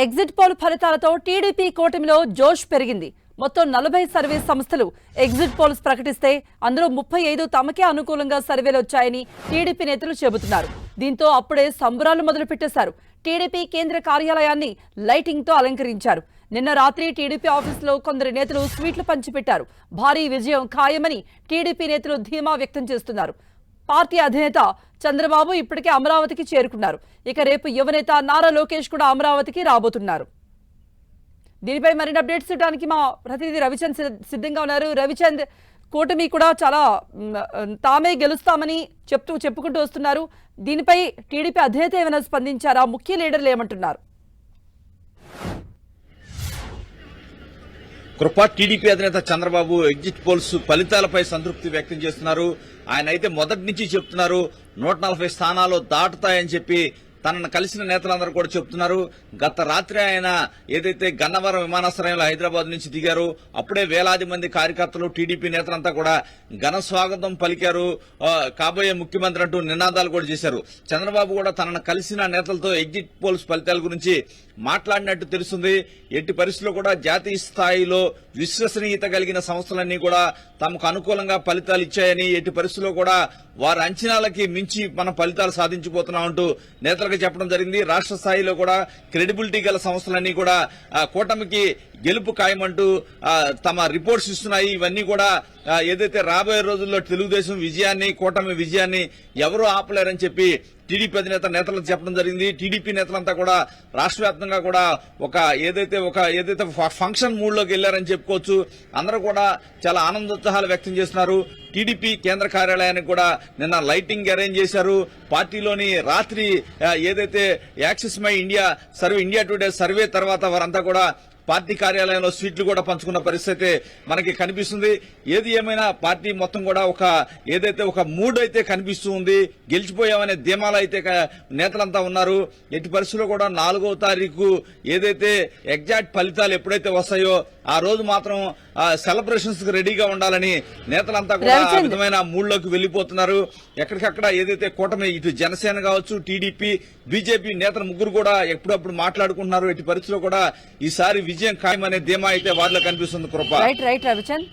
Exit poll ఫలితాలతో TDP కూటమిలో జోష్ పెరిగింది. మొత్తం 40 సర్వే సంస్థలు ఎగ్జిట్ పోల్స్ ప్రకటిస్తే అందులో 35 తమకే అనుకూలంగా సర్వేలు వచ్చాయని టీడీపీ నేతలు చెబుతున్నారు. దీంతో అప్పుడే సంబరాలు మొదలుపెట్టేశారు. టీడీపీ కేంద్ర కార్యాలయాన్ని లైటింగ్ తో అలంకరించారు. నిన్న రాత్రి టీడీపీ ఆఫీసులో కొందరు నేతలు స్వీట్లు పంచిపెట్టారు. భారీ విజయం ఖాయమని టీడీపీ నేతలు ధీమా వ్యక్తం చేస్తున్నారు. పార్టీ అధినేత చంద్రబాబు ఇప్పటికే అమరావతికి చేరుకున్నారు. ఇక రేపు యువనేత నారా లోకేష్ కూడా అమరావతికి రాబోతున్నారు. దీనిపై మరిన్ని అప్డేట్స్ ఇవ్వడానికి మా ప్రతినిధి రవిచంద్ సిద్ధంగా ఉన్నారు. రవిచంద్, కూటమి కూడా చాలా తామే గెలుస్తామని చెప్పుకుంటూ వస్తున్నారు. దీనిపై టీడీపీ అధినేత ఏమైనా స్పందించారా? ముఖ్య లీడర్లు ఏమంటున్నారు? కృప టీడీపీ అధినేత చంద్రబాబు ఎగ్జిట్ పోల్స్ ఫలితాలపై సంతృప్తి వ్యక్తం చేస్తున్నారు. ఆయన అయితే మొదటి నుంచి చెప్తున్నారు 140 స్థానాలు దాటుతాయని చెప్పి తనను కలిసిన నేతలందరూ కూడా చెప్తున్నారు. గత రాత్రి ఆయన ఏదైతే గన్నవరం విమానాశ్రయంలో హైదరాబాద్ నుంచి దిగారు, అప్పుడే వేలాది మంది కార్యకర్తలు టీడీపీ నేతలంతా కూడా ఘన స్వాగతం పలికారు. కాబోయే ముఖ్యమంత్రి అంటూ నినాదాలు కూడా చేశారు. చంద్రబాబు కూడా తనను కలిసిన నేతలతో ఎగ్జిట్ పోల్స్ ఫలితాల గురించి మాట్లాడినట్టు తెలుస్తుంది. ఎట్టి పరిస్థితుల్లో కూడా జాతీయ స్థాయిలో విశ్వసనీయత కలిగిన సంస్థలన్నీ కూడా తమకు అనుకూలంగా ఫలితాలు ఇచ్చాయని, ఎట్టి పరిస్థితుల్లో కూడా వారి అంచనాలకి మించి మనం ఫలితాలు సాధించబోతున్నామంటూ నేతలకు చెప్పడం జరిగింది. రాష్ట్ర స్థాయిలో కూడా క్రెడిబిలిటీ గల సంస్థలన్నీ కూడా కూటమికి గెలుపు ఖాయమంటూ తమ రిపోర్ట్స్ ఇస్తున్నాయి. ఇవన్నీ కూడా ఏదైతే రాబోయే రోజుల్లో తెలుగుదేశం విజయాన్ని, కూటమి విజయాన్ని ఎవరూ ఆపలేరని చెప్పి టీడీపీ అధినేత నేతలకు చెప్పడం జరిగింది. టీడీపీ నేతలంతా కూడా రాష్ట్ర వ్యాప్తంగా కూడా ఏదైతే ఫంక్షన్ మూడ్ లోకి వెళ్లారని చెప్పుకోవచ్చు. అందరూ కూడా చాలా ఆనందోత్సాహాలు వ్యక్తం చేస్తున్నారు. టీడీపీ కేంద్ర కార్యాలయానికి కూడా నిన్న లైటింగ్ అరేంజ్ చేశారు. పార్టీలోని రాత్రి ఏదైతే axis my India survey, India today survey తర్వాత వారంతా కూడా పార్టీ కార్యాలయంలో స్వీట్లు కూడా పంచుకున్న పరిస్థితి మనకి కనిపిస్తుంది. ఏది ఏమైనా పార్టీ మొత్తం కూడా ఏదైతే ఒక మూడ్ అయితే కనిపిస్తూ ఉంది. గెలిచిపోయామనే ధీమాలు అయితే నేతలంతా ఉన్నారు. ఎట్టి పరిస్థితుల్లో కూడా 4వ తారీఖు ఏదైతే ఎగ్జాక్ట్ ఫలితాలు ఎప్పుడైతే వస్తాయో ఆ రోజు మాత్రం సెలబ్రేషన్స్ కి రెడీగా ఉండాలని నేతలంతా కూడా ఆ విధమైన మూడ్ లోకి వెళ్లిపోతున్నారు. ఎక్కడికక్కడ ఏదైతే కూటమి ఇటు జనసేన కావచ్చు, టీడీపీ, బీజేపీ నేతలు ముగ్గురు కూడా ఎప్పుడప్పుడు మాట్లాడుకుంటున్నారు. ఎట్టి పరిస్థితుల్లో కూడా ఈసారి విజయం ఖాయమనే ధీమా అయితే వారిలో కనిపిస్తుంది. కృప. రైట్ రవిచంద్.